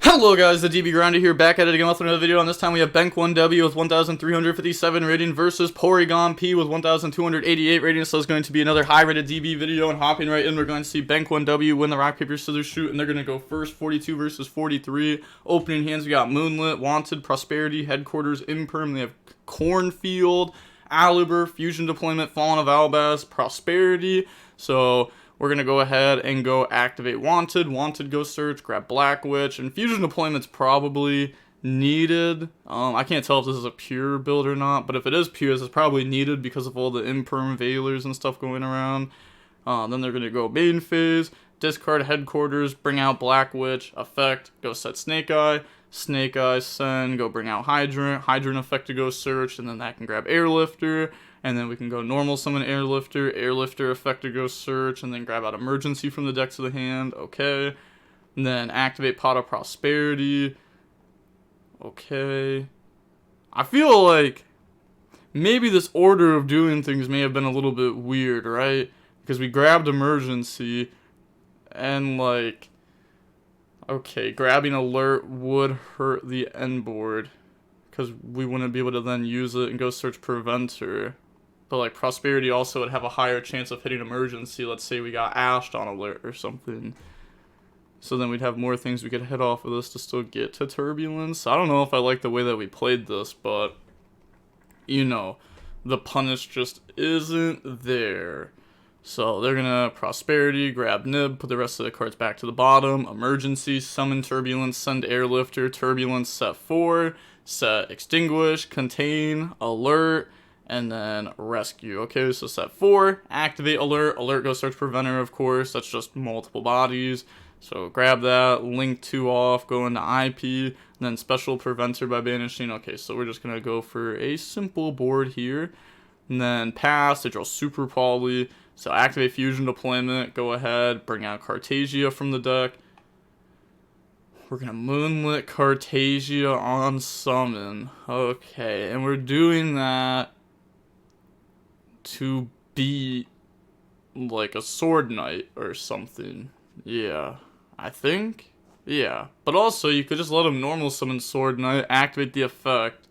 Hello guys, the DB Grinder here, back at it again with another video, and this time we have Bank 1W with 1,357 rating versus Porygon P with 1,288 rating, so it's going to be another high-rated DB video, and hopping right in, we're going to see Bank 1W win the rock, paper, scissors, shoot, and they're going to go first, 42 versus 43. Opening hands, we got Moonlit, Wanted, Prosperity, Headquarters, Imperm, they have Cornfield, Aliber, Fusion Deployment, Fallen of Albaz, Prosperity, so we're going to go ahead and go activate Wanted. Wanted, go search, grab Black Witch, and Fusion Deployment's probably needed. I can't tell if this is a pure build or not, but if it is pure, this is probably needed because of all the Imperm Veilers and stuff going around. Then they're going to go main phase, discard Headquarters, bring out Black Witch, effect, go set Snake Eye. Snake Eye, send, go bring out Hydrant. Hydrant effect to go search, and then that can grab Airlifter. And then we can go normal summon Airlifter, Airlifter effect to go search, and then grab out Emergency from the deck to the hand. Okay. And then activate Pot of Prosperity. Okay. I feel like maybe this order of doing things may have been a little bit weird, right? Because we grabbed Emergency, and like, okay, grabbing Alert would hurt the end board, because we wouldn't be able to then use it and go search Preventer. But like Prosperity also would have a higher chance of hitting Emergency. Let's say we got Ashed on Alert or something. So then we'd have more things we could hit off of this to still get to Turbulence. I don't know if I like the way that we played this, but you know, the punish just isn't there. So they're gonna Prosperity, grab Nib, put the rest of the cards back to the bottom. Emergency, summon Turbulence, send Airlifter, Turbulence, set 4, set Extinguish, Contain, Alert, and then Rescue. Okay, so set 4, activate Alert. Alert goes search Preventer, of course. That's just multiple bodies. So grab that, link 2 off, go into IP, and then special Preventer by banishing. Okay, so we're just gonna go for a simple board here. And then pass, they draw Super Poly. So activate Fusion Deployment, go ahead, bring out Cartagia from the deck. We're going to Moonlit Cartagia on summon. Okay, and we're doing that to beat like a Sword Knight or something. Yeah, I think. Yeah, but also you could just let him normal summon Sword Knight, activate the effect.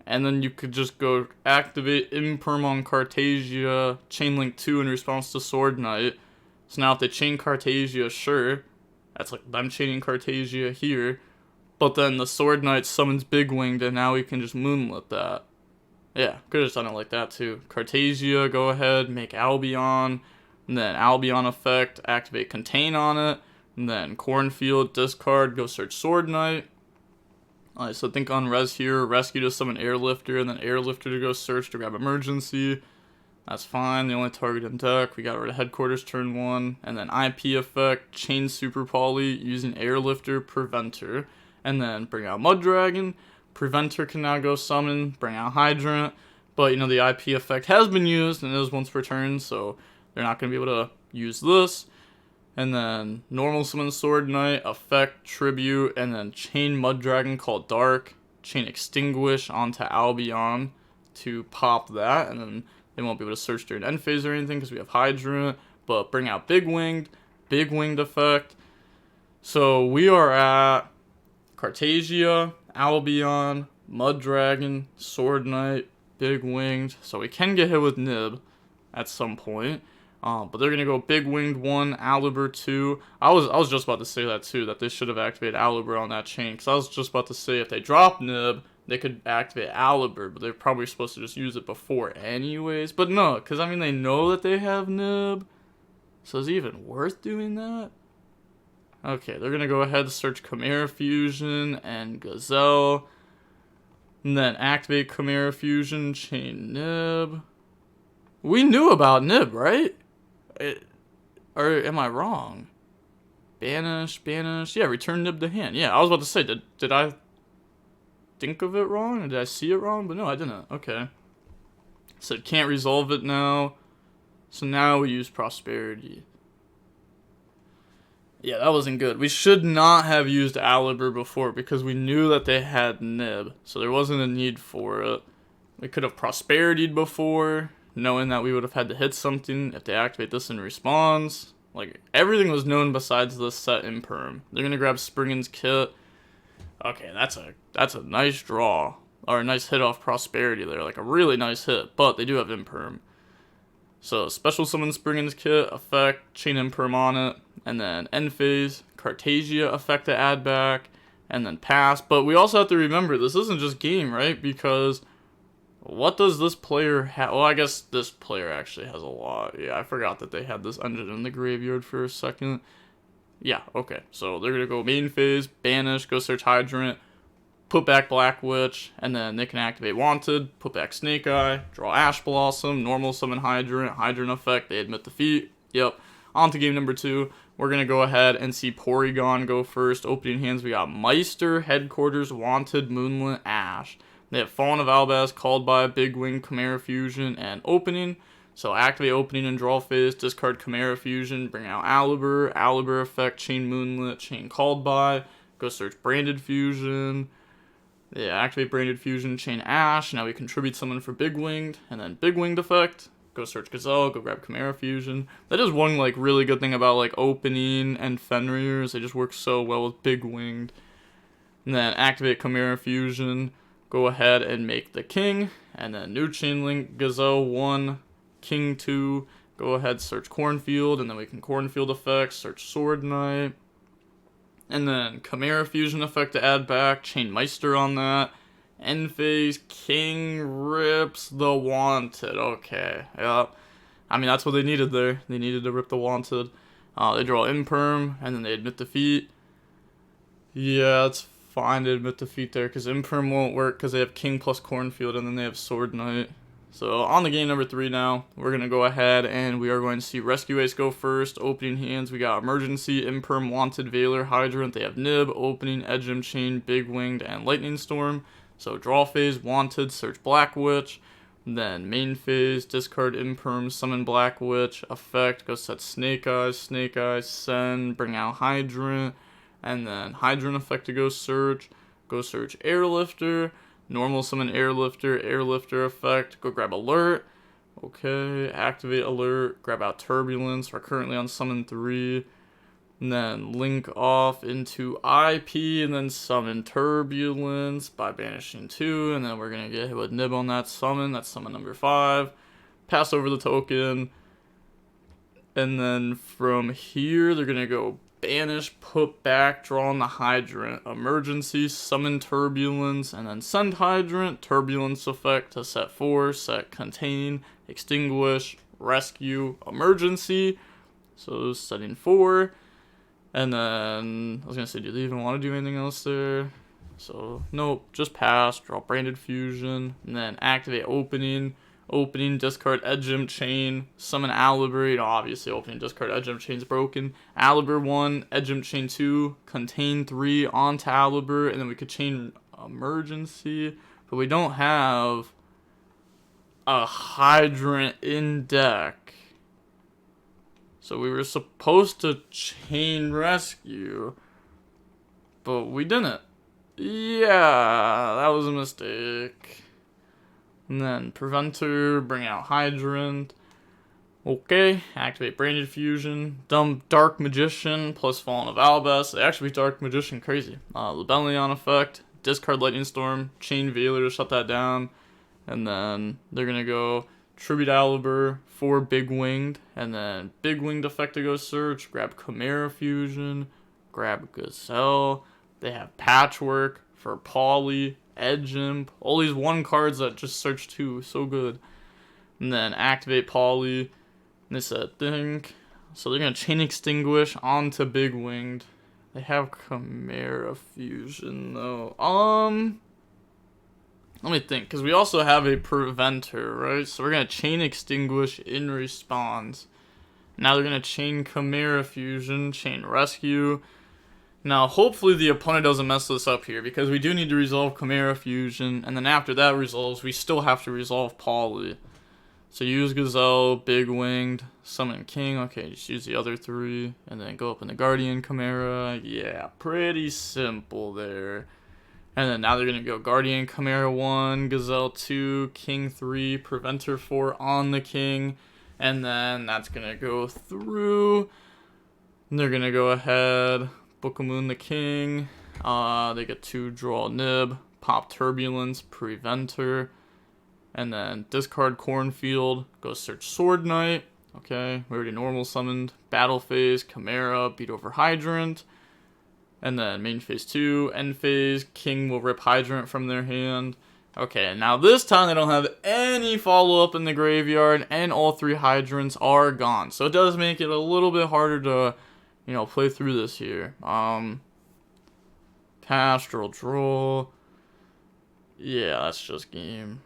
And then you could just go activate Imperm on Cartagia, chain link 2 in response to Sword Knight. So now if they chain Cartagia, sure, that's like them chaining Cartagia here. But then the Sword Knight summons Big Winged, and now we can just Moonlit that. Yeah, could have just done it like that too. Cartagia, go ahead, make Albion, and then Albion effect, activate Contain on it, and then Cornfield, discard, go search Sword Knight. Alright, so think on res here, rescue to summon Airlifter, and then Airlifter to go search to grab Emergency. That's fine, the only target in deck. We got rid of Headquarters turn 1, and then IP effect, chain Super Poly using Airlifter, Preventer, and then bring out Mud Dragon. Preventer can now go summon, bring out Hydrant, but you know the IP effect has been used, and it is once per turn, so they're not going to be able to use this. And then normal summon Sword Knight, effect, tribute, and then chain Mud Dragon called Dark, chain Extinguish onto Albion to pop that, and then they won't be able to search during end phase or anything because we have Hydrant, but bring out Big Winged effect. So we are at Cartagia, Albion, Mud Dragon, Sword Knight, Big Winged, so we can get hit with Nib at some point. But they're going to go Big Winged 1, Aliber 2. I was just about to say that too, that they should have activated Aliber on that chain. Because I was just about to say if they drop Nib, they could activate Aliber. But they're probably supposed to just use it before anyways. But no, because I mean they know that they have Nib. So is it even worth doing that? Okay, they're going to go ahead and search Chimera Fusion and Gazelle. And then activate Chimera Fusion, chain Nib. We knew about Nib, right? Or am I wrong? Banish. Yeah, return Nib to hand. Yeah, I was about to say, did I think of it wrong? Or did I see it wrong? But no, I didn't. Okay. So it can't resolve it now. So now we use Prosperity. Yeah, that wasn't good. We should not have used Aliber before because we knew that they had Nib. So there wasn't a need for it. We could have Prosperity'd before, knowing that we would have had to hit something if they activate this in response. Like, everything was known besides the set Imperm. They're gonna grab Springen's Kit. Okay, that's a nice draw. Or a nice hit off Prosperity there. Like, a really nice hit. But they do have Imperm. So, special summon Springen's Kit, effect, chain Imperm on it. And then end phase, Cartagia effect to add back. And then pass. But we also have to remember, this isn't just game, right? Because what does this player have? Well, I guess this player actually has a lot. Yeah, I forgot that they had this engine in the graveyard for a second. Yeah, okay. So they're going to go main phase, banish, go search Hydrant, put back Black Witch, and then they can activate Wanted, put back Snake Eye, draw Ash Blossom, normal summon Hydrant, Hydrant effect, they admit defeat. Yep. On to game number 2. We're going to go ahead and see Porygon go first. Opening hands, we got Meister, Headquarters, Wanted, Moonlit, Ash. They have Fallen of Albaz, Called by, Big Wing, Chimera Fusion, and Opening. So activate Opening and draw phase, discard Chimera Fusion, bring out Alibur, Alibur effect, chain Moonlit, chain Called by, go search Branded Fusion. Yeah, activate Branded Fusion, chain Ash. Now we contribute someone for Big Winged, and then Big Winged effect. Go search Gazelle, go grab Chimera Fusion. That is one like really good thing about like Opening and Fenrir is they just work so well with Big Winged. And then activate Chimera Fusion. Go ahead and make the king, and then new chain link, Gazelle 1, King 2, go ahead, search Cornfield, and then we can Cornfield effects, search Sword Knight, and then Chimera Fusion effect to add back, chain Meister on that, end phase, King rips the Wanted, okay, yeah, I mean, that's what they needed there, they needed to rip the Wanted, they draw Imperm, and then they admit defeat, yeah, it's fine to admit defeat there, because Imperm won't work because they have King plus Cornfield, and then they have Sword Knight. So on the game number 3 now, we're going to go ahead and we are going to see Rescue Ace go first. Opening hands, we got Emergency, Imperm, Wanted, Veiler, Hydrant. They have Nib, Opening, Edge Chain, Big Winged, and Lightning Storm. So draw phase, Wanted, search Black Witch. Then main phase, discard Imperm, summon Black Witch. Effect, go set Snake Eyes, send, bring out Hydrant. And then Hydrant effect to go search Airlifter, normal summon Airlifter effect, go grab Alert, okay, activate Alert, grab out Turbulence, we're currently on summon 3, and then link off into IP, and then summon Turbulence by banishing 2, and then we're going to get hit with Nib on that summon, that's summon number 5, pass over the token, and then from here, they're going to go banish, put back, draw on the Hydrant, emergency, summon Turbulence, and then send Hydrant, Turbulence effect to set 4, set contain, extinguish, rescue, emergency, so setting 4, and then, I was going to say, do they even want to do anything else there? So, nope, just pass, draw Branded Fusion, and then activate Opening, discard Edgem Chain, summon Alibur, you know, obviously opening, discard Edgem Chain's broken. Alibur 1, Edgem Chain 2, contain 3 onto Alibur, and then we could chain Emergency, but we don't have a Hydrant in deck. So we were supposed to chain Rescue, but we didn't. Yeah, that was a mistake. And then Preventer, bring out Hydrant. Okay, activate Branded Fusion. Dump Dark Magician plus Fallen of Albaz. They actually beat Dark Magician, crazy. Lebellion effect, discard Lightning Storm, chain Veiler to shut that down. And then they're going to go Tribute Alibur, 4 Big Winged. And then Big Winged effect to go search. Grab Chimera Fusion, grab Gazelle. They have Patchwork for Pauly. Edge Imp, all these 1 cards that just search 2, so good. And then activate Pauly, and they said think. So they're gonna chain extinguish onto Big Winged. They have Chimera Fusion though. Let me think, because we also have a Preventer, right? So we're gonna chain extinguish in response. Now they're gonna chain Chimera Fusion, chain Rescue. Now, hopefully the opponent doesn't mess this up here, because we do need to resolve Chimera Fusion, and then after that resolves, we still have to resolve Pauly. So use Gazelle, Big Winged, summon King, okay, just use the other 3, and then go up in the Guardian Chimera, yeah, pretty simple there. And then now they're going to go Guardian Chimera 1, Gazelle 2, King 3, Preventer 4 on the King, and then that's going to go through. They're gonna go ahead, Book of Moon the King. They get to draw Nib, pop Turbulence, Preventer, and then discard Cornfield, go search Sword Knight. Okay, we already normal summoned Battle Phase, Chimera, beat over Hydrant. And then main phase 2, end phase, King will rip Hydrant from their hand. Okay, now this time they don't have any follow-up in the graveyard, and all 3 Hydrants are gone. So it does make it a little bit harder to, play through this here. Pastoral draw. Yeah, that's just game.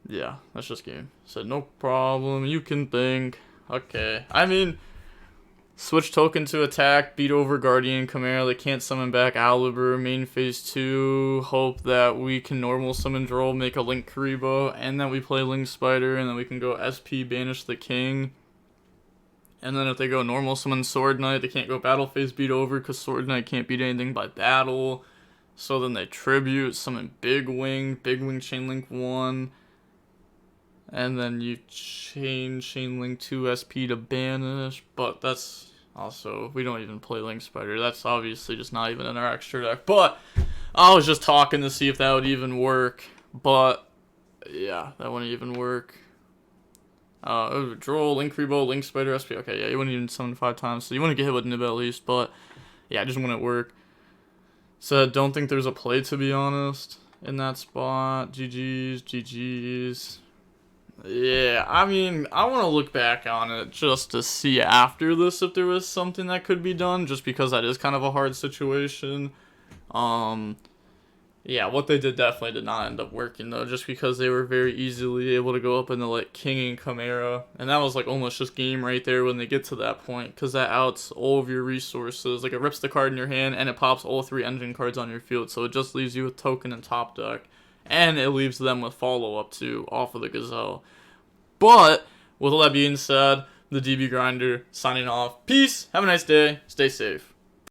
Yeah, that's just game. Said no problem, you can think. Okay, I mean, switch token to attack, beat over Guardian Chimera. They can't summon back Alibur. Main phase 2, hope that we can normal summon draw, make a Link Karibo, and that we play Link Spider, and then we can go SP, banish the King. And then if they go normal summon Sword Knight, they can't go battle phase beat over because Sword Knight can't beat anything by battle. So then they tribute, summon Big Wing Chain Link 1. And then you change Chain Link 2 SP to banish, but that's also, we don't even play Link Spider. That's obviously just not even in our extra deck. But I was just talking to see if that would even work. But yeah, that wouldn't even work. Draw, Link Rebo, Link Spider, SP. Okay, yeah, you wouldn't even summon 5 times, so you want to get hit with Nib at least. But yeah, it just wouldn't work. So I don't think there's a play, to be honest, in that spot. GG's. Yeah, I mean, I want to look back on it just to see after this if there was something that could be done, just because that is kind of a hard situation. Yeah, what they did definitely did not end up working, though, just because they were very easily able to go up into, like, King and Chimera, and that was, like, almost just game right there when they get to that point, because that outs all of your resources. Like, it rips the card in your hand, and it pops all 3 engine cards on your field, so it just leaves you with token and top deck. And it leaves them with follow-up, too, off of the Gazelle. But, with all that being said, the DB Grinder signing off. Peace, have a nice day, stay safe.